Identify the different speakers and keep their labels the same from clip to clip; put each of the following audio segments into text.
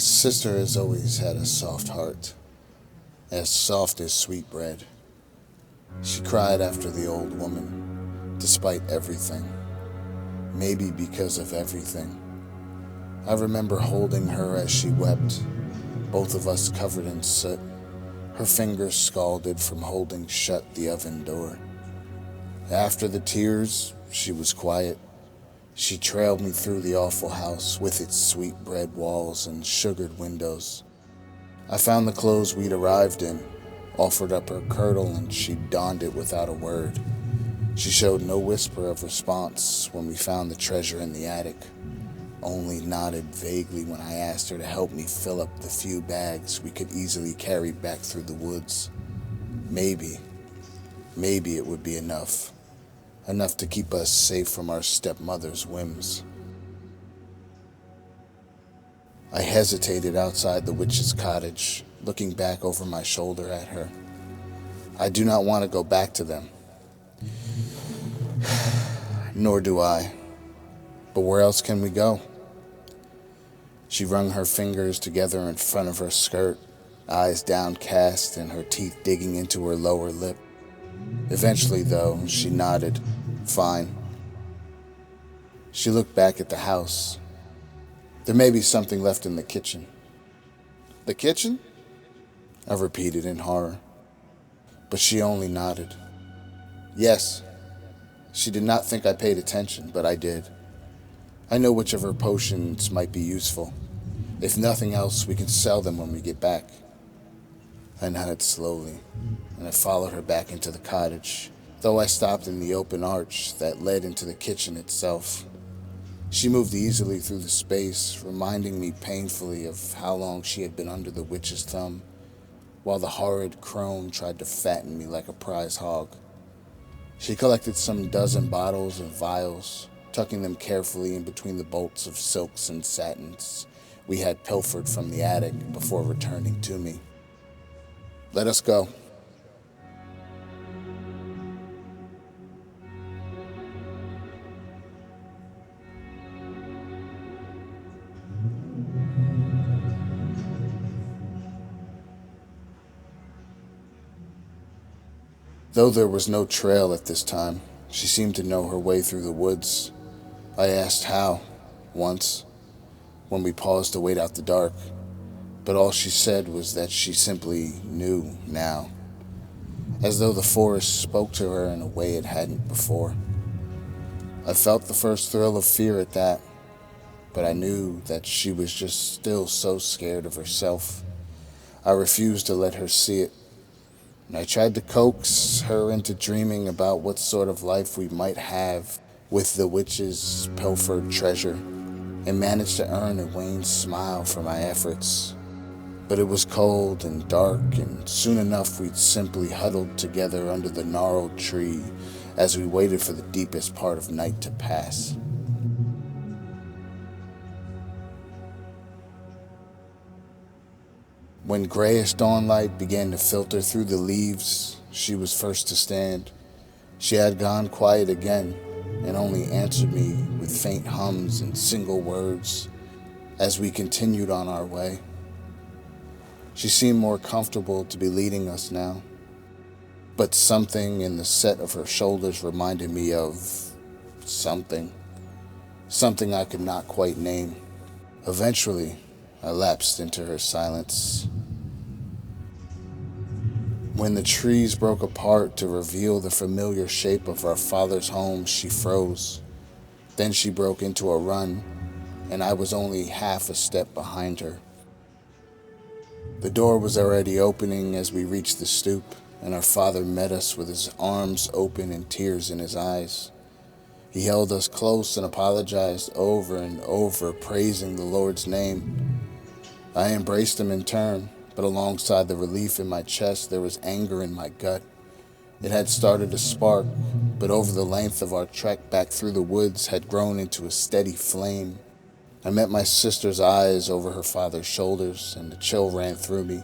Speaker 1: sister has always had a soft heart, as soft as sweet bread. She cried after the old woman, despite everything, maybe because of everything. I remember holding her as she wept, both of us covered in soot, her fingers scalded from holding shut the oven door. After the tears, she was quiet. She trailed me through the awful house with its sweet bread walls and sugared windows. I found the clothes we'd arrived in, offered up her kirtle, and she donned it without a word. She showed no whisper of response when we found the treasure in the attic, only nodded vaguely when I asked her to help me fill up the few bags we could easily carry back through the woods. Maybe it would be enough to keep us safe from our stepmother's whims. I hesitated outside the witch's cottage, looking back over my shoulder at her. I do not want to go back to them. Nor do I. But where else can we go? She wrung her fingers together in front of her skirt, eyes downcast and her teeth digging into her lower lip. Eventually, though, she nodded. Fine. She looked back at the house. There may be something left in the kitchen. The kitchen? I repeated in horror. But she only nodded. Yes. She did not think I paid attention, but I did. I know which of her potions might be useful. If nothing else, we can sell them when we get back. I nodded slowly, and I followed her back into the cottage, though I stopped in the open arch that led into the kitchen itself. She moved easily through the space, reminding me painfully of how long she had been under the witch's thumb, while the horrid crone tried to fatten me like a prize hog. She collected some dozen bottles and vials, tucking them carefully in between the bolts of silks and satins we had pilfered from the attic before returning to me. Let us go. Though there was no trail at this time, she seemed to know her way through the woods. I asked how, once, when we paused to wait out the dark, but all she said was that she simply knew now, as though the forest spoke to her in a way it hadn't before. I felt the first thrill of fear at that, but I knew that she was just still so scared of herself. I refused to let her see it, and I tried to coax her into dreaming about what sort of life we might have with the witch's pilfered treasure, and managed to earn a wan smile for my efforts. But it was cold and dark, and soon enough we'd simply huddled together under the gnarled tree as we waited for the deepest part of night to pass. When grayish dawnlight began to filter through the leaves, she was first to stand. She had gone quiet again, and only answered me with faint hums and single words as we continued on our way. She seemed more comfortable to be leading us now, but something in the set of her shoulders reminded me of something I could not quite name. Eventually, I lapsed into her silence. When the trees broke apart to reveal the familiar shape of our father's home, she froze. Then she broke into a run, and I was only half a step behind her. The door was already opening as we reached the stoop, and our father met us with his arms open and tears in his eyes. He held us close and apologized over and over, praising the Lord's name. I embraced him in turn, but alongside the relief in my chest, there was anger in my gut. It had started to spark, but over the length of our trek back through the woods had grown into a steady flame. I met my sister's eyes over her father's shoulders, and the chill ran through me.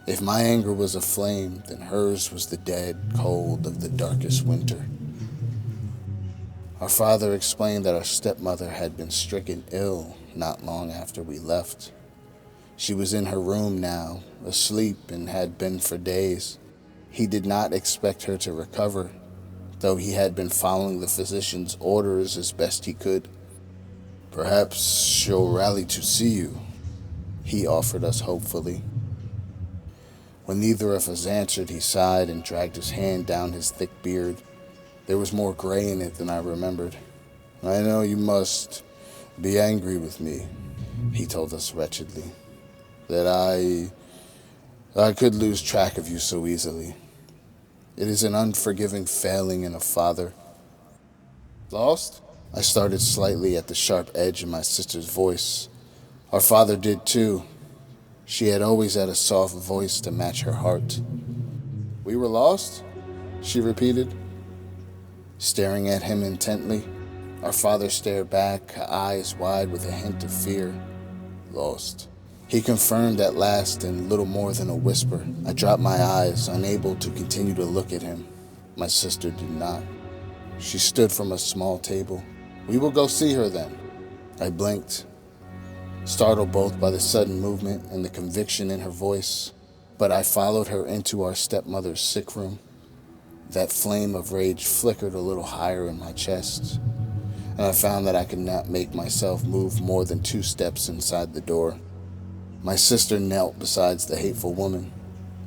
Speaker 1: If my anger was a flame, then hers was the dead cold of the darkest winter. Our father explained that our stepmother had been stricken ill not long after we left. She was in her room now, asleep, and had been for days. He did not expect her to recover, though he had been following the physician's orders as best he could. "Perhaps she'll rally to see you," he offered us hopefully. When neither of us answered, he sighed and dragged his hand down his thick beard. There was more gray in it than I remembered. "I know you must be angry with me," he told us wretchedly, "that I could lose track of you so easily. It is an unforgiving failing in a father." "Lost?" I started slightly at the sharp edge in my sister's voice. Our father did too. She had always had a soft voice to match her heart. "We were lost?" she repeated, staring at him intently. Our father stared back, eyes wide with a hint of fear. "Lost," he confirmed at last in little more than a whisper. I dropped my eyes, unable to continue to look at him. My sister did not. She stood from a small table. "We will go see her then." I blinked, startled both by the sudden movement and the conviction in her voice, but I followed her into our stepmother's sick room. That flame of rage flickered a little higher in my chest, and I found that I could not make myself move more than 2 steps inside the door. My sister knelt beside the hateful woman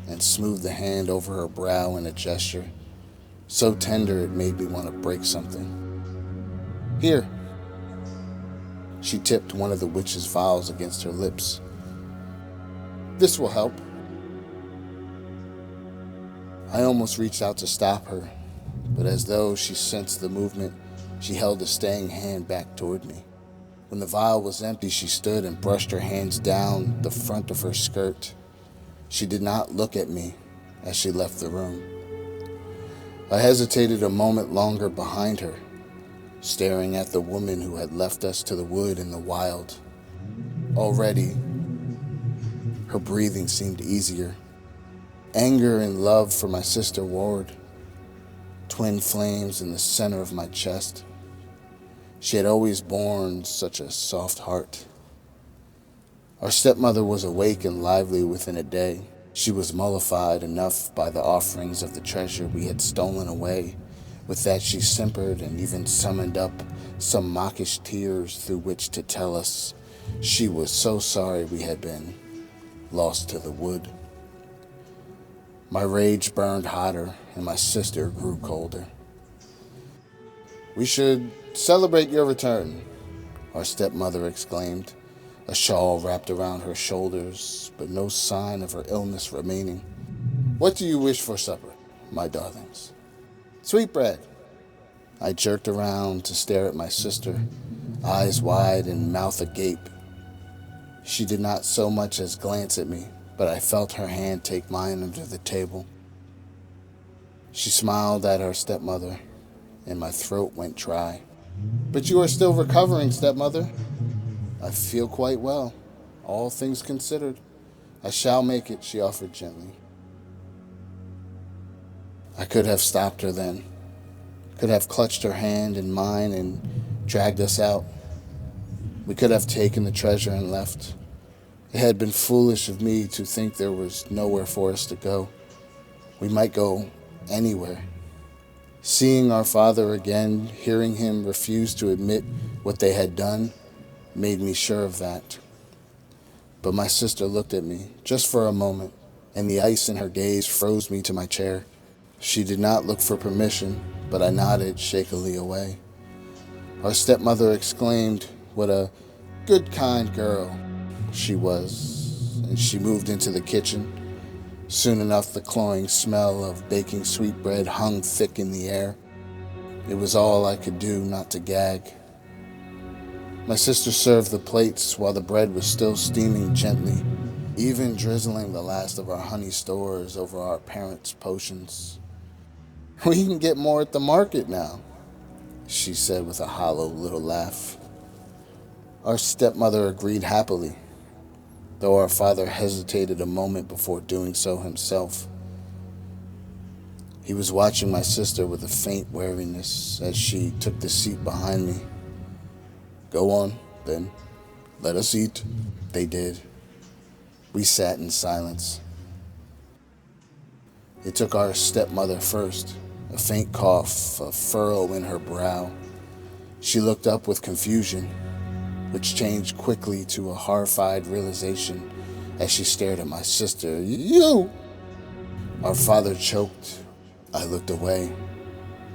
Speaker 1: and smoothed the hand over her brow in a gesture so tender it made me want to break something. "Here." She tipped one of the witch's vials against her lips. "This will help." I almost reached out to stop her, but as though she sensed the movement, she held a staying hand back toward me. When the vial was empty, she stood and brushed her hands down the front of her skirt. She did not look at me as she left the room. I hesitated a moment longer behind her, staring at the woman who had left us to the wood and the wild. Already, her breathing seemed easier. Anger and love for my sister roared, twin flames in the center of my chest. She had always borne such a soft heart. Our stepmother was awake and lively within a day. She was mollified enough by the offerings of the treasure we had stolen away. With that she simpered and even summoned up some mockish tears through which to tell us she was so sorry we had been lost to the wood. My rage burned hotter and my sister grew colder. "We should celebrate your return," our stepmother exclaimed, a shawl wrapped around her shoulders, but no sign of her illness remaining. "What do you wish for supper, my darlings?" "Sweetbread." I jerked around to stare at my sister, eyes wide and mouth agape. She did not so much as glance at me, but I felt her hand take mine under the table. She smiled at her stepmother, and my throat went dry. "But you are still recovering, stepmother." "I feel quite well, all things considered. I shall make it," she offered gently. I could have stopped her then, could have clutched her hand in mine and dragged us out. We could have taken the treasure and left. It had been foolish of me to think there was nowhere for us to go. We might go anywhere. Seeing our father again, hearing him refuse to admit what they had done, made me sure of that. But my sister looked at me, just for a moment, and the ice in her gaze froze me to my chair. She did not look for permission, but I nodded shakily away. Our stepmother exclaimed, "What a good, kind girl she was," and she moved into the kitchen. Soon enough, the cloying smell of baking sweetbread hung thick in the air. It was all I could do not to gag. My sister served the plates while the bread was still steaming gently, even drizzling the last of our honey stores over our parents' potions. "We can get more at the market now," she said with a hollow little laugh. Our stepmother agreed happily, though our father hesitated a moment before doing so himself. He was watching my sister with a faint wariness as she took the seat behind me. "Go on, then. Let us eat." They did. We sat in silence. It took our stepmother first, a faint cough, a furrow in her brow. She looked up with confusion, which changed quickly to a horrified realization as she stared at my sister. You! Our father choked. I looked away,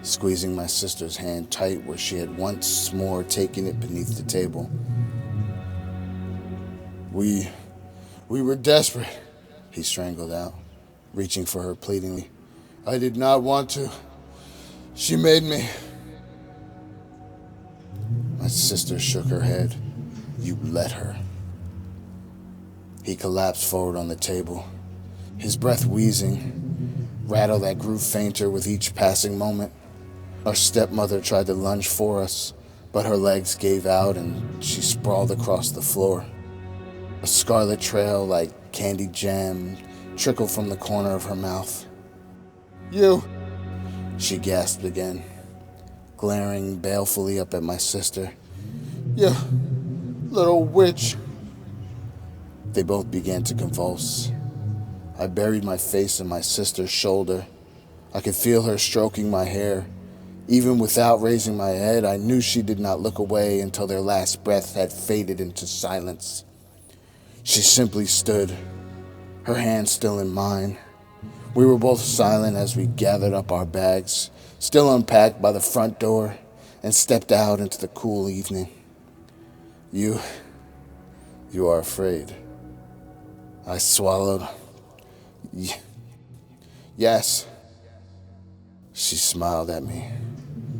Speaker 1: squeezing my sister's hand tight where she had once more taken it beneath the table. We were desperate, he strangled out, reaching for her pleadingly. I did not want to. She made me. My sister shook her head. You let her. He collapsed forward on the table, his breath wheezing, rattle that grew fainter with each passing moment. Our stepmother tried to lunge for us, but her legs gave out and she sprawled across the floor. A scarlet trail like candied jam trickled from the corner of her mouth. You! She gasped again, glaring balefully up at my sister. You little witch! They both began to convulse. I buried my face in my sister's shoulder. I could feel her stroking my hair. Even without raising my head, I knew she did not look away until their last breath had faded into silence. She simply stood, her hand still in mine. We were both silent as we gathered up our bags, still unpacked by the front door, and stepped out into the cool evening. You are afraid. I swallowed. Yes. She smiled at me,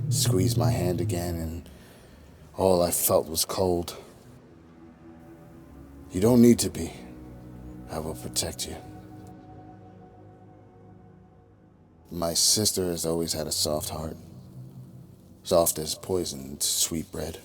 Speaker 1: squeezed my hand again, and all I felt was cold. You don't need to be. I will protect you. My sister has always had a soft heart, soft as poisoned sweet bread.